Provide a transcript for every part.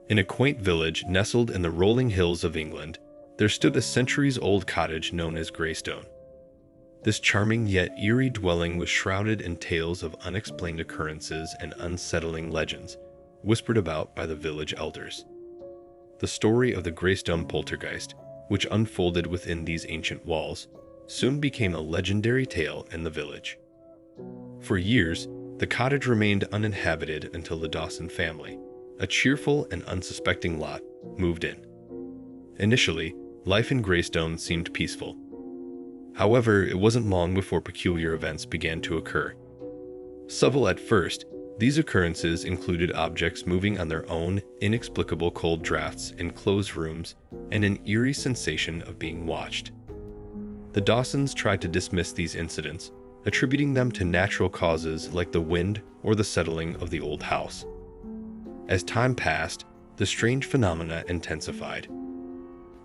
In a quaint village nestled in the rolling hills of England, there stood a centuries-old cottage known as Greystone. This charming yet eerie dwelling was shrouded in tales of unexplained occurrences and unsettling legends, whispered about by the village elders. The story of the Greystone poltergeist, which unfolded within these ancient walls, soon became a legendary tale in the village. For years, the cottage remained uninhabited until the Dawson family, a cheerful and unsuspecting lot, moved in. Initially, life in Greystone seemed peaceful. However, it wasn't long before peculiar events began to occur. Subtle at first, these occurrences included objects moving on their own, inexplicable cold drafts in closed rooms, and an eerie sensation of being watched. The Dawsons tried to dismiss these incidents, attributing them to natural causes like the wind or the settling of the old house. As time passed, the strange phenomena intensified.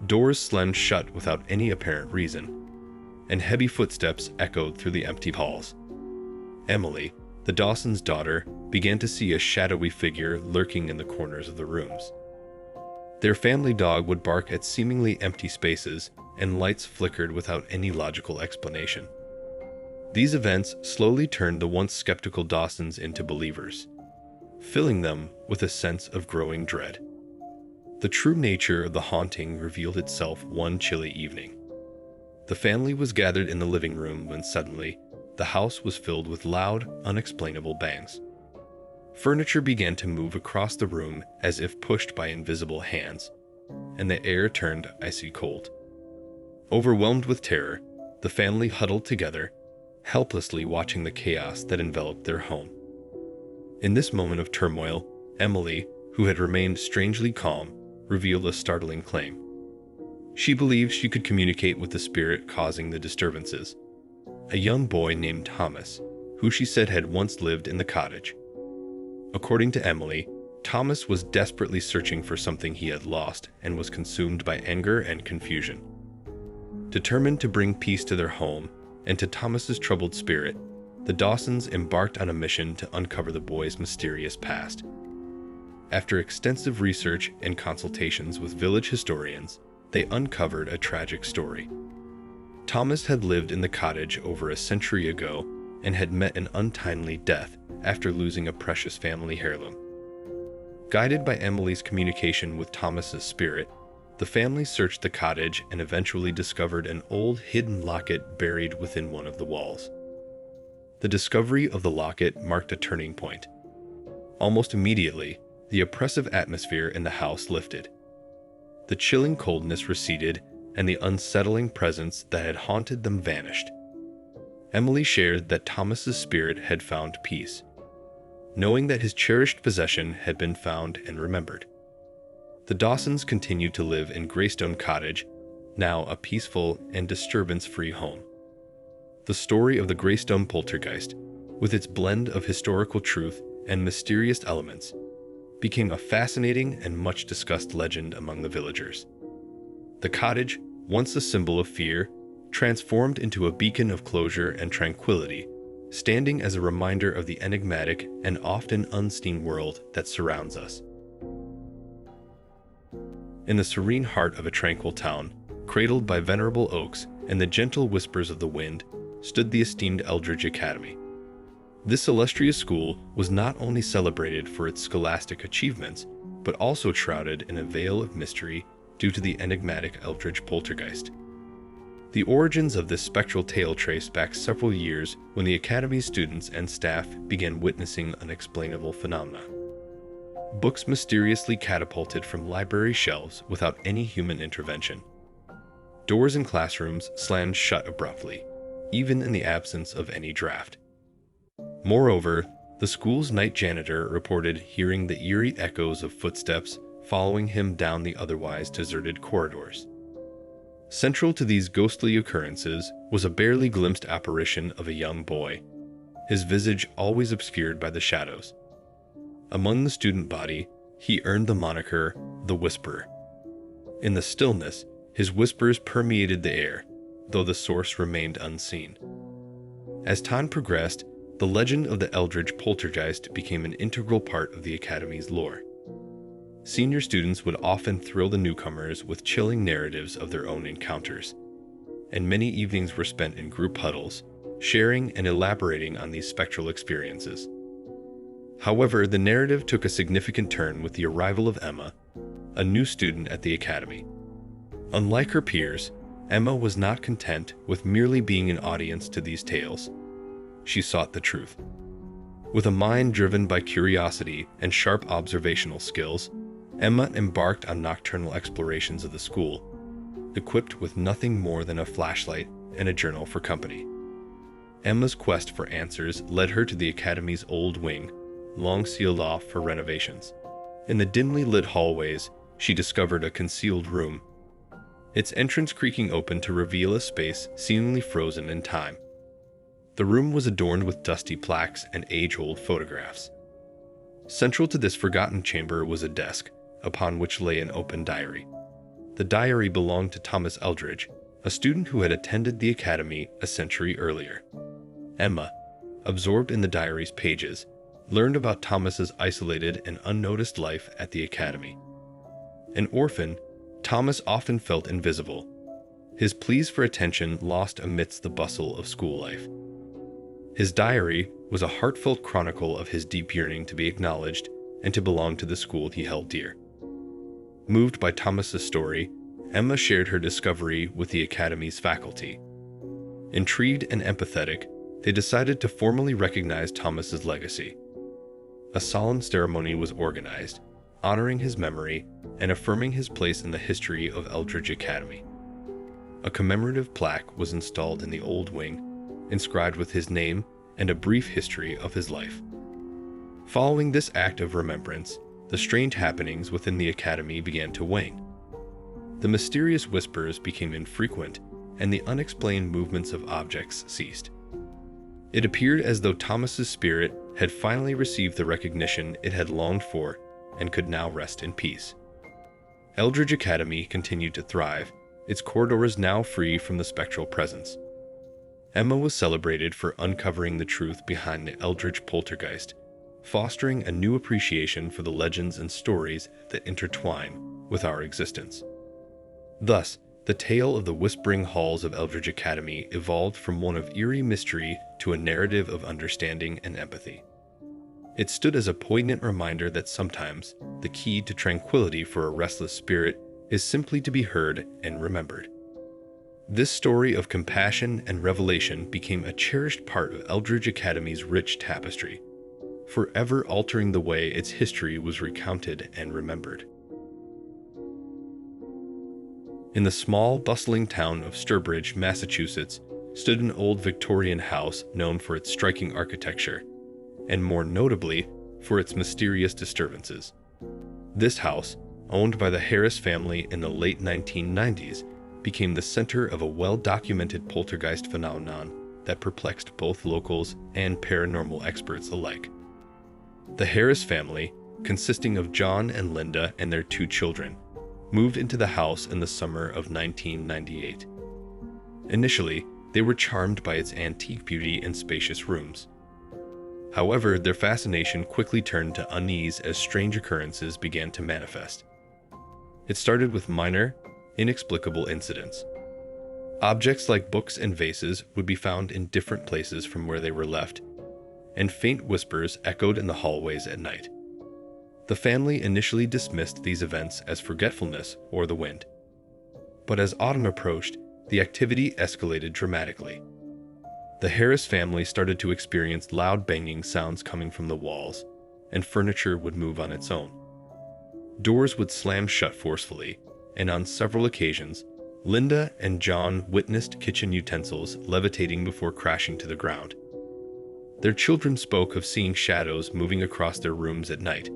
Doors slammed shut without any apparent reason, and heavy footsteps echoed through the empty halls. Emily, the Dawsons' daughter, began to see a shadowy figure lurking in the corners of the rooms. Their family dog would bark at seemingly empty spaces, and lights flickered without any logical explanation. These events slowly turned the once skeptical Dawsons into believers, filling them with a sense of growing dread. The true nature of the haunting revealed itself one chilly evening. The family was gathered in the living room when suddenly, the house was filled with loud, unexplainable bangs. Furniture began to move across the room as if pushed by invisible hands, and the air turned icy cold. Overwhelmed with terror, the family huddled together, helplessly watching the chaos that enveloped their home. In this moment of turmoil, Emily, who had remained strangely calm, revealed a startling claim. She believed she could communicate with the spirit causing the disturbances, a young boy named Thomas, who she said had once lived in the cottage. According to Emily, Thomas was desperately searching for something he had lost and was consumed by anger and confusion. Determined to bring peace to their home and to Thomas's troubled spirit, the Dawsons embarked on a mission to uncover the boy's mysterious past. After extensive research and consultations with village historians, they uncovered a tragic story. Thomas had lived in the cottage over a century ago and had met an untimely death after losing a precious family heirloom. Guided by Emily's communication with Thomas's spirit, the family searched the cottage and eventually discovered an old hidden locket buried within one of the walls. The discovery of the locket marked a turning point. Almost immediately, the oppressive atmosphere in the house lifted. The chilling coldness receded, and the unsettling presence that had haunted them vanished. Emily shared that Thomas's spirit had found peace, knowing that his cherished possession had been found and remembered. The Dawsons continued to live in Greystone Cottage, now a peaceful and disturbance-free home. The story of the Greystone poltergeist, with its blend of historical truth and mysterious elements, became a fascinating and much-discussed legend among the villagers. The cottage, once a symbol of fear, transformed into a beacon of closure and tranquility, standing as a reminder of the enigmatic and often unseen world that surrounds us. In the serene heart of a tranquil town, cradled by venerable oaks and the gentle whispers of the wind, stood the esteemed Eldridge Academy. This illustrious school was not only celebrated for its scholastic achievements, but also shrouded in a veil of mystery due to the enigmatic Eldridge poltergeist. The origins of this spectral tale trace back several years when the Academy's students and staff began witnessing unexplainable phenomena. Books mysteriously catapulted from library shelves without any human intervention. Doors in classrooms slammed shut abruptly, even in the absence of any draft. Moreover, the school's night janitor reported hearing the eerie echoes of footsteps following him down the otherwise deserted corridors. Central to these ghostly occurrences was a barely glimpsed apparition of a young boy, his visage always obscured by the shadows. Among the student body, he earned the moniker the Whisperer. In the stillness, his whispers permeated the air, though the source remained unseen. As time progressed, the legend of the Eldridge poltergeist became an integral part of the Academy's lore. senior students would often thrill the newcomers with chilling narratives of their own encounters, and many evenings were spent in group huddles, sharing and elaborating on these spectral experiences. However, the narrative took a significant turn with the arrival of Emma, a new student at the academy. Unlike her peers, Emma was not content with merely being an audience to these tales. She sought the truth. With a mind driven by curiosity and sharp observational skills, Emma embarked on nocturnal explorations of the school, equipped with nothing more than a flashlight and a journal for company. Emma's quest for answers led her to the academy's old wing, long sealed off for renovations. In the dimly lit hallways, she discovered a concealed room, its entrance creaking open to reveal a space seemingly frozen in time. The room was adorned with dusty plaques and age-old photographs. Central to this forgotten chamber was a desk, upon which lay an open diary. The diary belonged to Thomas Eldridge, a student who had attended the academy a century earlier. Emma, absorbed in the diary's pages, learned about Thomas's isolated and unnoticed life at the academy. An orphan, Thomas often felt invisible, his pleas for attention lost amidst the bustle of school life. His diary was a heartfelt chronicle of his deep yearning to be acknowledged and to belong to the school he held dear. Moved by Thomas's story, Emma shared her discovery with the academy's faculty. Intrigued and empathetic, they decided to formally recognize Thomas's legacy. A solemn ceremony was organized, honoring his memory and affirming his place in the history of Eldridge Academy. A commemorative plaque was installed in the old wing, inscribed with his name and a brief history of his life. Following this act of remembrance, the strange happenings within the academy began to wane. The mysterious whispers became infrequent, and the unexplained movements of objects ceased. It appeared as though Thomas's spirit had finally received the recognition it had longed for and could now rest in peace. Eldridge Academy continued to thrive, its corridors now free from the spectral presence. Emma was celebrated for uncovering the truth behind the Eldridge poltergeist, fostering a new appreciation for the legends and stories that intertwine with our existence. Thus, the tale of the whispering halls of Eldridge Academy evolved from one of eerie mystery to a narrative of understanding and empathy. It stood as a poignant reminder that sometimes the key to tranquility for a restless spirit is simply to be heard and remembered. This story of compassion and revelation became a cherished part of Eldridge Academy's rich tapestry, forever altering the way its history was recounted and remembered. In the small, bustling town of Sturbridge, Massachusetts, stood an old Victorian house known for its striking architecture, and more notably, for its mysterious disturbances. This house, owned by the Harris family in the late 1990s, became the center of a well-documented poltergeist phenomenon that perplexed both locals and paranormal experts alike. The Harris family, consisting of John and Linda and their 2 children, moved into the house in the summer of 1998. Initially, they were charmed by its antique beauty and spacious rooms. However, their fascination quickly turned to unease as strange occurrences began to manifest. It started with minor, inexplicable incidents. Objects like books and vases would be found in different places from where they were left, and faint whispers echoed in the hallways at night. The family initially dismissed these events as forgetfulness or the wind. But as autumn approached, the activity escalated dramatically. The Harris family started to experience loud banging sounds coming from the walls, and furniture would move on its own. Doors would slam shut forcefully, and on several occasions, Linda and John witnessed kitchen utensils levitating before crashing to the ground. Their children spoke of seeing shadows moving across their rooms at night,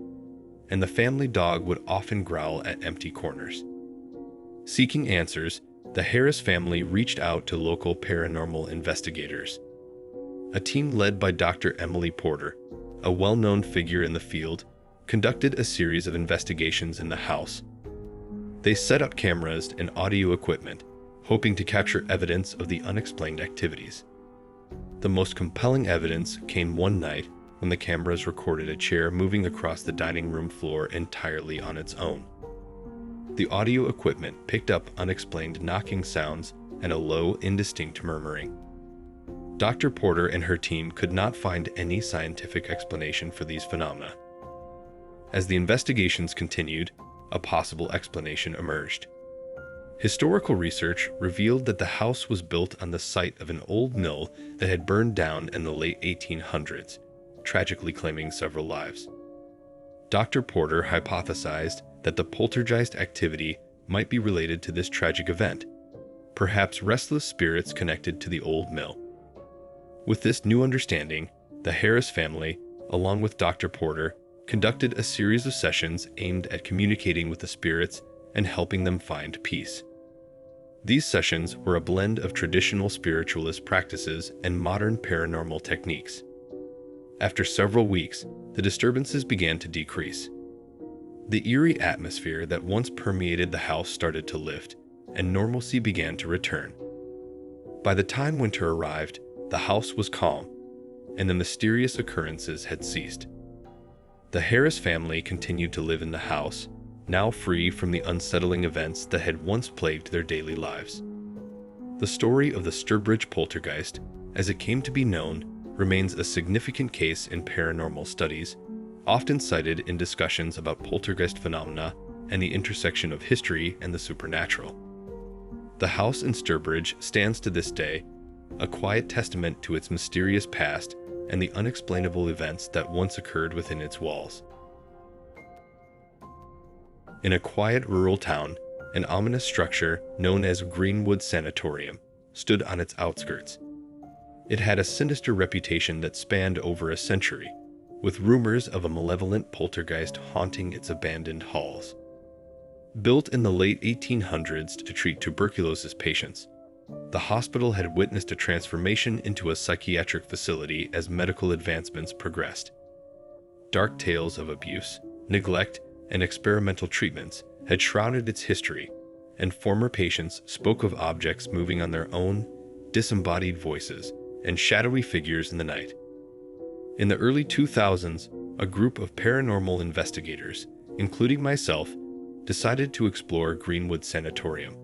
and the family dog would often growl at empty corners. Seeking answers, the Harris family reached out to local paranormal investigators. A team led by Dr. Emily Porter, a well-known figure in the field, conducted a series of investigations in the house. They set up cameras and audio equipment, hoping to capture evidence of the unexplained activities. The most compelling evidence came one night when the cameras recorded a chair moving across the dining room floor entirely on its own. The audio equipment picked up unexplained knocking sounds and a low, indistinct murmuring. Dr. Porter and her team could not find any scientific explanation for these phenomena. As the investigations continued, a possible explanation emerged. Historical research revealed that the house was built on the site of an old mill that had burned down in the late 1800s, tragically claiming several lives. Dr. Porter hypothesized that the poltergeist activity might be related to this tragic event, perhaps restless spirits connected to the old mill. With this new understanding, the Harris family, along with Dr. Porter, conducted a series of sessions aimed at communicating with the spirits and helping them find peace. These sessions were a blend of traditional spiritualist practices and modern paranormal techniques. After several weeks, the disturbances began to decrease. The eerie atmosphere that once permeated the house started to lift, and normalcy began to return. By the time winter arrived, the house was calm, and the mysterious occurrences had ceased. The Harris family continued to live in the house, now free from the unsettling events that had once plagued their daily lives. The story of the Sturbridge poltergeist, as it came to be known, remains a significant case in paranormal studies, often cited in discussions about poltergeist phenomena and the intersection of history and the supernatural. The house in Sturbridge stands to this day, a quiet testament to its mysterious past and the unexplainable events that once occurred within its walls. In a quiet rural town, an ominous structure known as Greenwood Sanatorium stood on its outskirts. It had a sinister reputation that spanned over a century, with rumors of a malevolent poltergeist haunting its abandoned halls. Built in the late 1800s to treat tuberculosis patients, the hospital had witnessed a transformation into a psychiatric facility as medical advancements progressed. Dark tales of abuse, neglect, and experimental treatments had shrouded its history, and former patients spoke of objects moving on their own, disembodied voices, and shadowy figures in the night. In the early 2000s, a group of paranormal investigators, including myself, decided to explore Greenwood Sanatorium.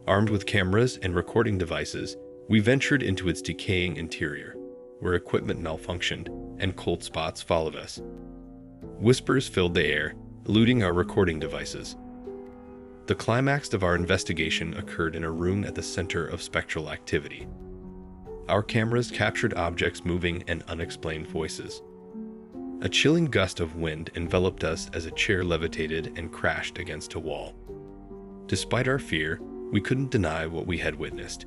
Armed with cameras and recording devices, we ventured into its decaying interior, where equipment malfunctioned and cold spots followed us. Whispers filled the air, eluding our recording devices. The climax of our investigation occurred in a room at the center of spectral activity. Our cameras captured objects moving and unexplained voices. A chilling gust of wind enveloped us as a chair levitated and crashed against a wall. Despite our fear, we couldn't deny what we had witnessed.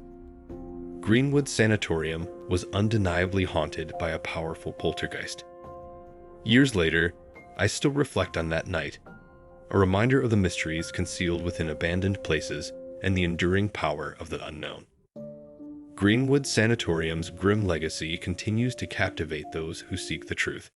Greenwood Sanatorium was undeniably haunted by a powerful poltergeist. Years later, I still reflect on that night, a reminder of the mysteries concealed within abandoned places and the enduring power of the unknown. Greenwood Sanatorium's grim legacy continues to captivate those who seek the truth.